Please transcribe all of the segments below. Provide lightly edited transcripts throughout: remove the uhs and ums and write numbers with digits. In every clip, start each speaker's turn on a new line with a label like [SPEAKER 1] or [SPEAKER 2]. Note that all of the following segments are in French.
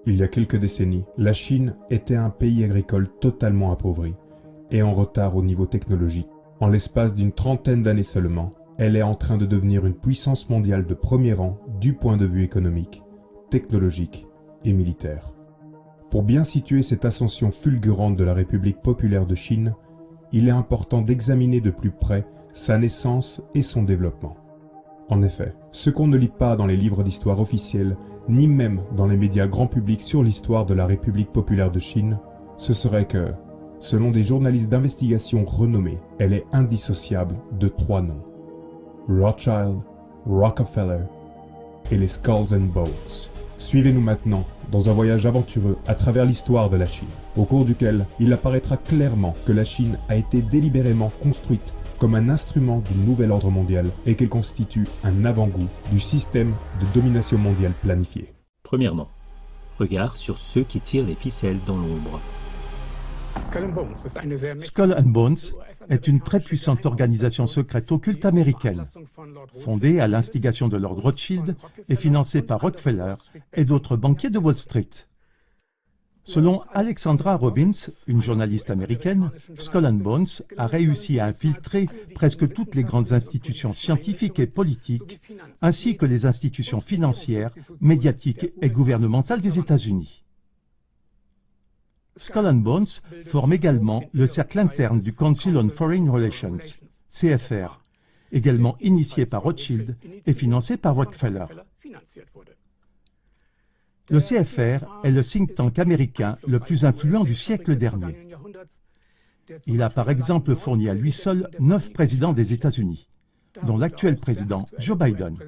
[SPEAKER 1] Il y a quelques décennies, la Chine était un pays agricole totalement appauvri et en retard au niveau technologique. En l'espace d'une trentaine d'années seulement, elle est en train de devenir une puissance mondiale de premier rang du point de vue économique, technologique et militaire. Pour bien situer cette ascension fulgurante de la République populaire de Chine, il est important d'examiner de plus près sa naissance et son développement. En effet, ce qu'on ne lit pas dans les livres d'histoire officiels, ni même dans les médias grand public sur l'histoire de la République populaire de Chine, ce serait que, selon des journalistes d'investigation renommés, elle est indissociable de trois noms: Rothschild, Rockefeller et les Skulls and Bones. Suivez-nous maintenant dans un voyage aventureux à travers l'histoire de la Chine, au cours duquel il apparaîtra clairement que la Chine a été délibérément construite comme un instrument du nouvel ordre mondial et qu'elle constitue un avant-goût du système de domination mondiale planifié.
[SPEAKER 2] Premièrement, regard sur ceux qui tirent les ficelles dans l'ombre.
[SPEAKER 3] Skull and Bones est une très puissante organisation secrète occulte américaine, fondée à l'instigation de Lord Rothschild et financée par Rockefeller et d'autres banquiers de Wall Street. Selon Alexandra Robbins, une journaliste américaine, Skull and Bones a réussi à infiltrer presque toutes les grandes institutions scientifiques et politiques, ainsi que les institutions financières, médiatiques et gouvernementales des États-Unis. Skull and Bones forme également le cercle interne du Council on Foreign Relations, CFR, également initié par Rothschild et financé par Rockefeller. Le CFR est le think tank américain le plus influent du siècle dernier. Il a par exemple fourni à lui seul 9 présidents des États-Unis, dont l'actuel président Joe Biden.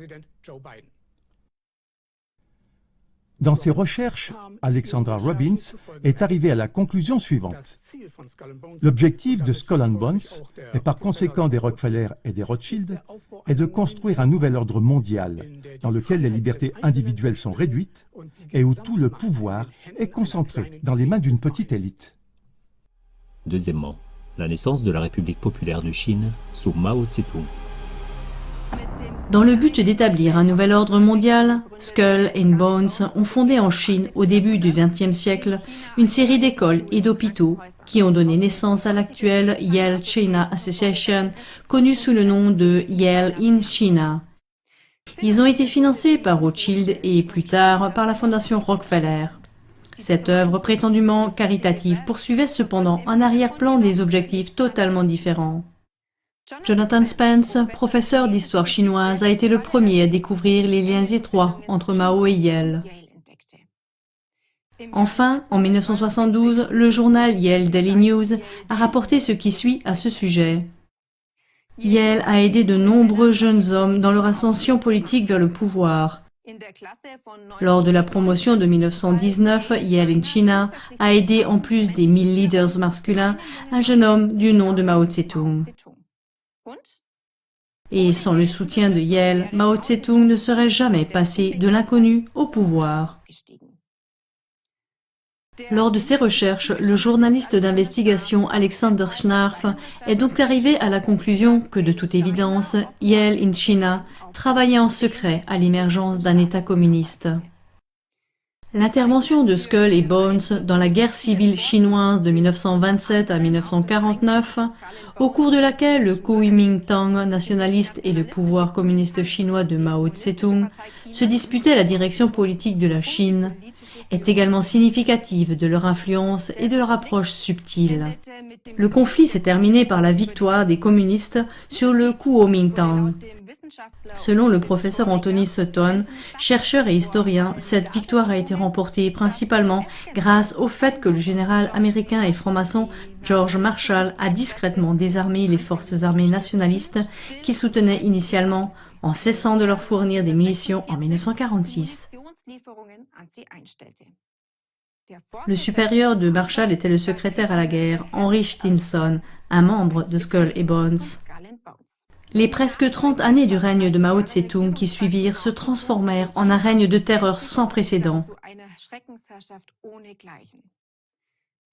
[SPEAKER 3] Dans ses recherches, Alexandra Robbins est arrivée à la conclusion suivante. L'objectif de Skull and Bones, et par conséquent des Rockefeller et des Rothschild, est de construire un nouvel ordre mondial dans lequel les libertés individuelles sont réduites et où tout le pouvoir est concentré dans les mains d'une petite élite.
[SPEAKER 2] Deuxièmement, la naissance de la République populaire de Chine sous Mao Tse-tung.
[SPEAKER 4] Dans le but d'établir un nouvel ordre mondial, Skull and Bones ont fondé en Chine, au début du XXe siècle, une série d'écoles et d'hôpitaux qui ont donné naissance à l'actuelle Yale China Association, connue sous le nom de Yale in China. Ils ont été financés par Rothschild et plus tard par la fondation Rockefeller. Cette œuvre prétendument caritative poursuivait cependant en arrière-plan des objectifs totalement différents. Jonathan Spence, professeur d'histoire chinoise, a été le premier à découvrir les liens étroits entre Mao et Yale. Enfin, en 1972, le journal Yale Daily News a rapporté ce qui suit à ce sujet. Yale a aidé de nombreux jeunes hommes dans leur ascension politique vers le pouvoir. Lors de la promotion de 1919, Yale in China a aidé, en plus des 1000 leaders masculins, un jeune homme du nom de Mao Tse-tung. Et sans le soutien de Yale, Mao Tse-tung ne serait jamais passé de l'inconnu au pouvoir. Lors de ses recherches, le journaliste d'investigation Alexander Schnarf est donc arrivé à la conclusion que, de toute évidence, Yale in China travaillait en secret à l'émergence d'un État communiste. L'intervention de Skull et Bones dans la guerre civile chinoise de 1927 à 1949, au cours de laquelle le Kuomintang nationaliste et le pouvoir communiste chinois de Mao Tse-tung se disputaient la direction politique de la Chine, est également significative de leur influence et de leur approche subtile. Le conflit s'est terminé par la victoire des communistes sur le Kuomintang. Selon le professeur Anthony Sutton, chercheur et historien, cette victoire a été remportée principalement grâce au fait que le général américain et franc-maçon George Marshall a discrètement désarmé les forces armées nationalistes qu'il soutenait initialement en cessant de leur fournir des munitions en 1946. Le supérieur de Marshall était le secrétaire à la guerre, Henry Stimson, un membre de Skull and Bones. Les presque 30 années du règne de Mao Tse-tung qui suivirent se transformèrent en un règne de terreur sans précédent.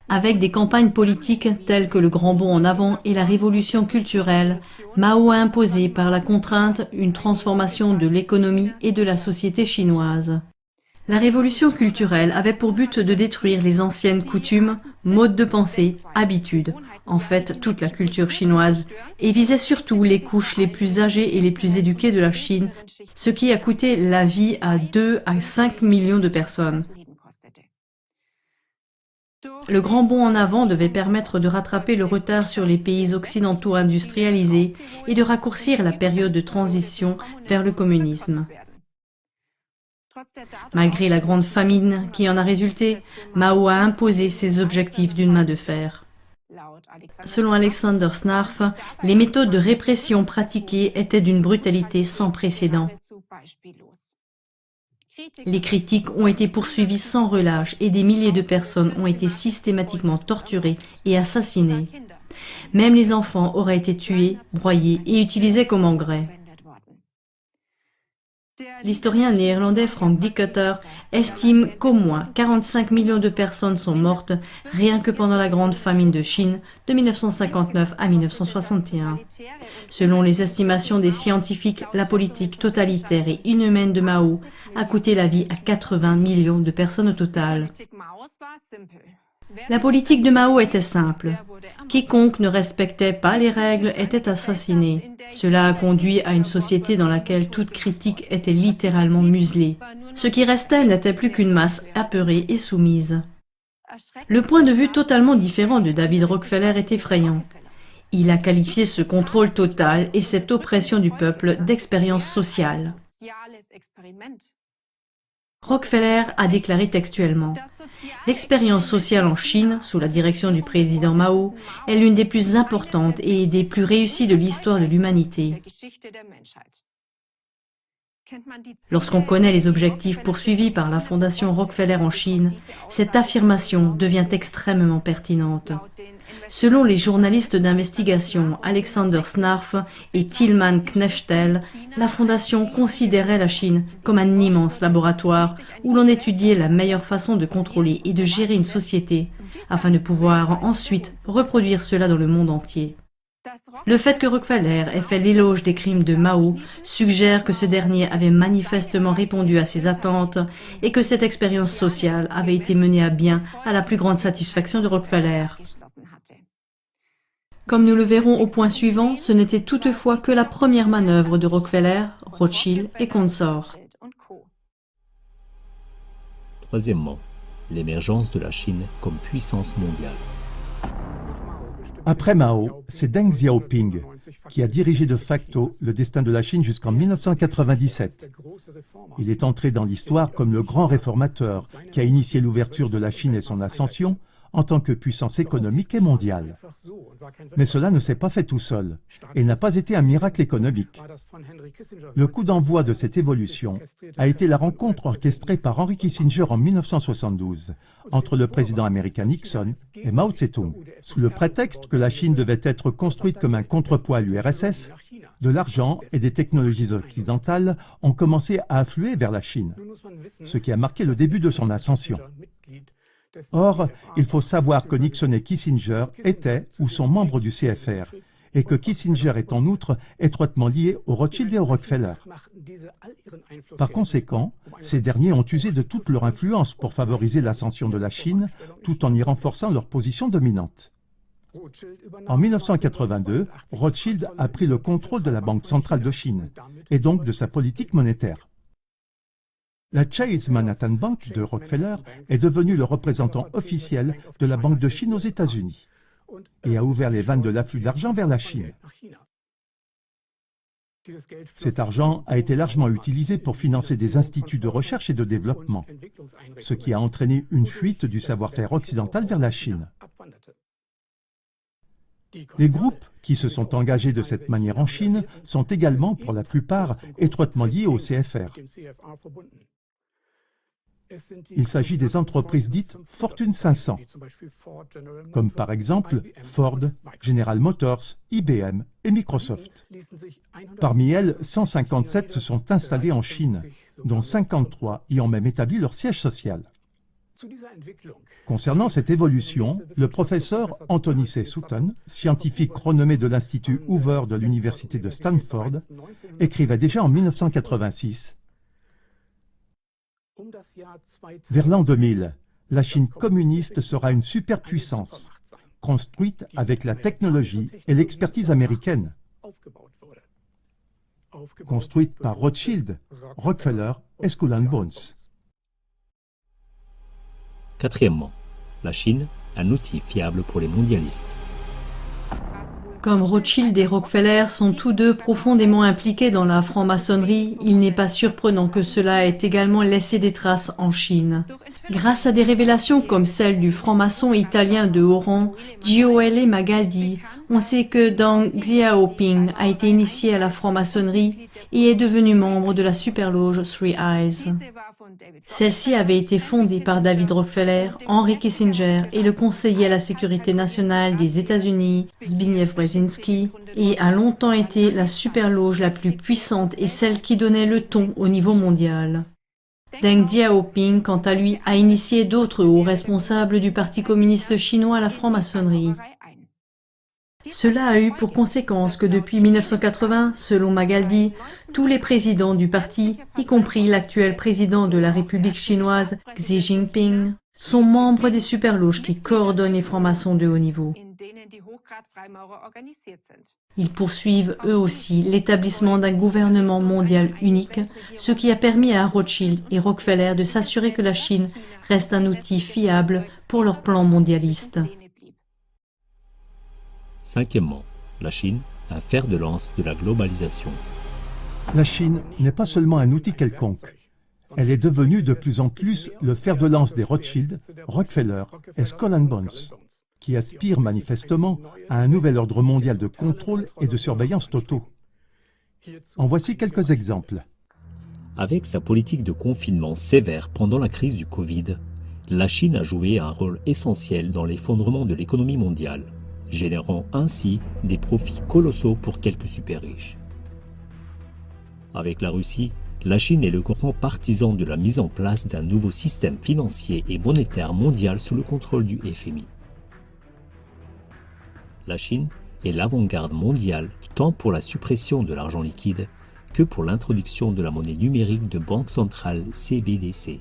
[SPEAKER 4] Avec des campagnes politiques telles que le Grand Bond en avant et la révolution culturelle, Mao a imposé par la contrainte une transformation de l'économie et de la société chinoise. La révolution culturelle avait pour but de détruire les anciennes coutumes, modes de pensée, habitudes, en fait toute la culture chinoise, et visait surtout les couches les plus âgées et les plus éduquées de la Chine, ce qui a coûté la vie à 2 à 5 millions de personnes. Le grand bond en avant devait permettre de rattraper le retard sur les pays occidentaux industrialisés et de raccourcir la période de transition vers le communisme. Malgré la grande famine qui en a résulté, Mao a imposé ses objectifs d'une main de fer. Selon Alexander Snarf, les méthodes de répression pratiquées étaient d'une brutalité sans précédent. Les critiques ont été poursuivis sans relâche et des milliers de personnes ont été systématiquement torturées et assassinées. Même les enfants auraient été tués, broyés et utilisés comme engrais. L'historien néerlandais Frank Dikötter estime qu'au moins 45 millions de personnes sont mortes rien que pendant la Grande Famine de Chine de 1959 à 1961. Selon les estimations des scientifiques, la politique totalitaire et inhumaine de Mao a coûté la vie à 80 millions de personnes au total. La politique de Mao était simple. Quiconque ne respectait pas les règles était assassiné. Cela a conduit à une société dans laquelle toute critique était littéralement muselée. Ce qui restait n'était plus qu'une masse apeurée et soumise. Le point de vue totalement différent de David Rockefeller est effrayant. Il a qualifié ce contrôle total et cette oppression du peuple d'expérience sociale. Rockefeller a déclaré textuellement « L'expérience sociale en Chine, sous la direction du président Mao, est l'une des plus importantes et des plus réussies de l'histoire de l'humanité. » Lorsqu'on connaît les objectifs poursuivis par la Fondation Rockefeller en Chine, cette affirmation devient extrêmement pertinente. Selon les journalistes d'investigation Alexander Snarf et Tilman Knechtel, la Fondation considérait la Chine comme un immense laboratoire où l'on étudiait la meilleure façon de contrôler et de gérer une société, afin de pouvoir ensuite reproduire cela dans le monde entier. Le fait que Rockefeller ait fait l'éloge des crimes de Mao suggère que ce dernier avait manifestement répondu à ses attentes et que cette expérience sociale avait été menée à bien à la plus grande satisfaction de Rockefeller. Comme nous le verrons au point suivant, ce n'était toutefois que la première manœuvre de Rockefeller, Rothschild et consorts.
[SPEAKER 2] Troisièmement, l'émergence de la Chine comme puissance mondiale.
[SPEAKER 3] Après Mao, c'est Deng Xiaoping qui a dirigé de facto le destin de la Chine jusqu'en 1997. Il est entré dans l'histoire comme le grand réformateur qui a initié l'ouverture de la Chine et son ascension en tant que puissance économique et mondiale. Mais cela ne s'est pas fait tout seul et n'a pas été un miracle économique. Le coup d'envoi de cette évolution a été la rencontre orchestrée par Henry Kissinger en 1972 entre le président américain Nixon et Mao Tse-tung. Sous le prétexte que la Chine devait être construite comme un contrepoids à l'URSS, de l'argent et des technologies occidentales ont commencé à affluer vers la Chine, ce qui a marqué le début de son ascension. Or, il faut savoir que Nixon et Kissinger étaient ou sont membres du CFR et que Kissinger est en outre étroitement lié aux Rothschild et aux Rockefeller. Par conséquent, ces derniers ont usé de toute leur influence pour favoriser l'ascension de la Chine tout en y renforçant leur position dominante. En 1982, Rothschild a pris le contrôle de la Banque centrale de Chine et donc de sa politique monétaire. La Chase Manhattan Bank de Rockefeller est devenue le représentant officiel de la Banque de Chine aux États-Unis et a ouvert les vannes de l'afflux d'argent vers la Chine. Cet argent a été largement utilisé pour financer des instituts de recherche et de développement, ce qui a entraîné une fuite du savoir-faire occidental vers la Chine. Les groupes qui se sont engagés de cette manière en Chine sont également, pour la plupart, étroitement liés au CFR. Il s'agit des entreprises dites Fortune 500, comme par exemple Ford, General Motors, IBM et Microsoft. Parmi elles, 157 se sont installées en Chine, dont 53 y ont même établi leur siège social. Concernant cette évolution, le professeur Anthony C. Sutton, scientifique renommé de l'Institut Hoover de l'Université de Stanford, écrivait déjà en 1986 Vers l'an 2000, la Chine communiste sera une superpuissance, construite avec la technologie et l'expertise américaine, construite par Rothschild, Rockefeller et Skull and Bones.
[SPEAKER 2] Quatrièmement, la Chine, un outil fiable pour les mondialistes.
[SPEAKER 4] Comme Rothschild et Rockefeller sont tous deux profondément impliqués dans la franc-maçonnerie, il n'est pas surprenant que cela ait également laissé des traces en Chine. Grâce à des révélations comme celle du franc-maçon italien de haut rang, G.O.L.E. Magaldi, on sait que Deng Xiaoping a été initié à la franc-maçonnerie et est devenu membre de la superloge Three Eyes. Celle-ci avait été fondée par David Rockefeller, Henry Kissinger et le conseiller à la sécurité nationale des États-Unis, Zbigniew Brzezinski, et a longtemps été la superloge la plus puissante et celle qui donnait le ton au niveau mondial. Deng Xiaoping, quant à lui, a initié d'autres hauts responsables du Parti communiste chinois à la franc-maçonnerie. Cela a eu pour conséquence que depuis 1980, selon Magaldi, tous les présidents du parti, y compris l'actuel président de la République chinoise, Xi Jinping, sont membres des superloges qui coordonnent les francs-maçons de haut niveau. Ils poursuivent eux aussi l'établissement d'un gouvernement mondial unique, ce qui a permis à Rothschild et Rockefeller de s'assurer que la Chine reste un outil fiable pour leur plan mondialiste.
[SPEAKER 2] Cinquièmement, la Chine, un fer de lance de la globalisation.
[SPEAKER 3] La Chine n'est pas seulement un outil quelconque. Elle est devenue de plus en plus le fer de lance des Rothschild, Rockefeller et Skull and Bones, qui aspirent manifestement à un nouvel ordre mondial de contrôle et de surveillance totaux. En voici quelques exemples.
[SPEAKER 2] Avec sa politique de confinement sévère pendant la crise du Covid, la Chine a joué un rôle essentiel dans l'effondrement de l'économie mondiale, générant ainsi des profits colossaux pour quelques super riches. Avec la Russie, la Chine est le grand partisan de la mise en place d'un nouveau système financier et monétaire mondial sous le contrôle du FMI. La Chine est l'avant-garde mondiale tant pour la suppression de l'argent liquide que pour l'introduction de la monnaie numérique de banque centrale CBDC.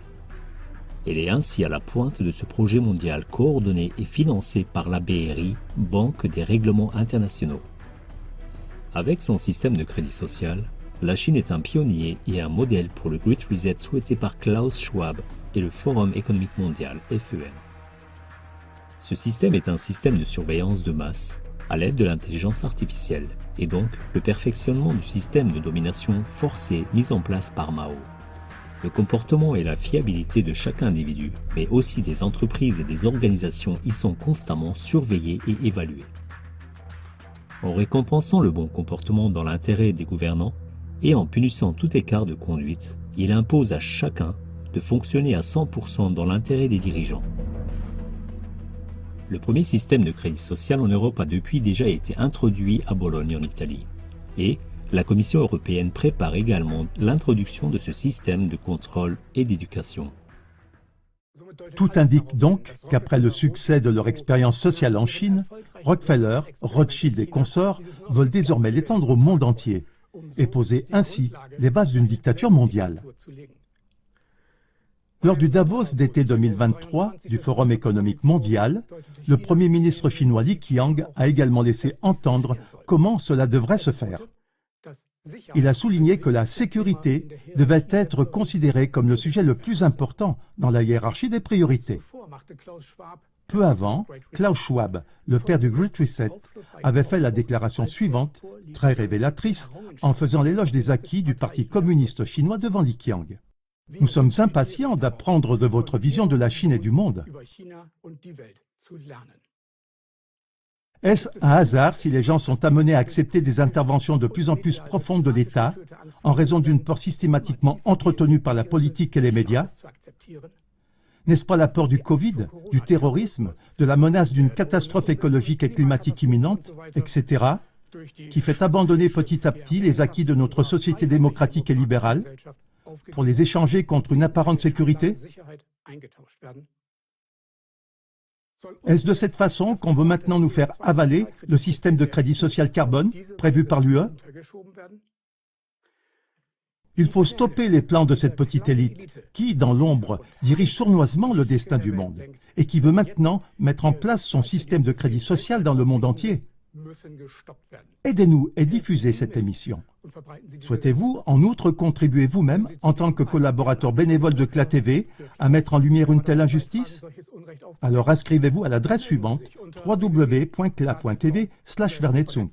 [SPEAKER 2] Elle est ainsi à la pointe de ce projet mondial coordonné et financé par la BRI, Banque des règlements internationaux. Avec son système de crédit social, la Chine est un pionnier et un modèle pour le Great Reset souhaité par Klaus Schwab et le Forum économique mondial, FEM. Ce système est un système de surveillance de masse à l'aide de l'intelligence artificielle et donc le perfectionnement du système de domination forcée mis en place par Mao. Le comportement et la fiabilité de chaque individu, mais aussi des entreprises et des organisations y sont constamment surveillés et évalués. En récompensant le bon comportement dans l'intérêt des gouvernants et en punissant tout écart de conduite, il impose à chacun de fonctionner à 100% dans l'intérêt des dirigeants. Le premier système de crédit social en Europe a depuis déjà été introduit à Bologne en Italie. Et la Commission européenne prépare également l'introduction de ce système de contrôle et d'éducation.
[SPEAKER 3] Tout indique donc qu'après le succès de leur expérience sociale en Chine, Rockefeller, Rothschild et consorts veulent désormais l'étendre au monde entier et poser ainsi les bases d'une dictature mondiale. Lors du Davos d'été 2023 du Forum économique mondial, le Premier ministre chinois Li Qiang a également laissé entendre comment cela devrait se faire. Il a souligné que la sécurité devait être considérée comme le sujet le plus important dans la hiérarchie des priorités. Peu avant, Klaus Schwab, le père du Great Reset, avait fait la déclaration suivante, très révélatrice, en faisant l'éloge des acquis du Parti communiste chinois devant Li Qiang. « Nous sommes impatients d'apprendre de votre vision de la Chine et du monde. » Est-ce un hasard si les gens sont amenés à accepter des interventions de plus en plus profondes de l'État en raison d'une peur systématiquement entretenue par la politique et les médias? N'est-ce pas la peur du Covid, du terrorisme, de la menace d'une catastrophe écologique et climatique imminente, etc., qui fait abandonner petit à petit les acquis de notre société démocratique et libérale pour les échanger contre une apparente sécurité? Est-ce de cette façon qu'on veut maintenant nous faire avaler le système de crédit social carbone prévu par l'UE? Il faut stopper les plans de cette petite élite qui, dans l'ombre, dirige sournoisement le destin du monde et qui veut maintenant mettre en place son système de crédit social dans le monde entier. Aidez-nous et diffusez cette émission. Souhaitez-vous, en outre, contribuer vous-même, en tant que collaborateur bénévole de CLA TV, à mettre en lumière une telle injustice? Alors inscrivez-vous à l'adresse suivante www.cla.tv/Vernetzung.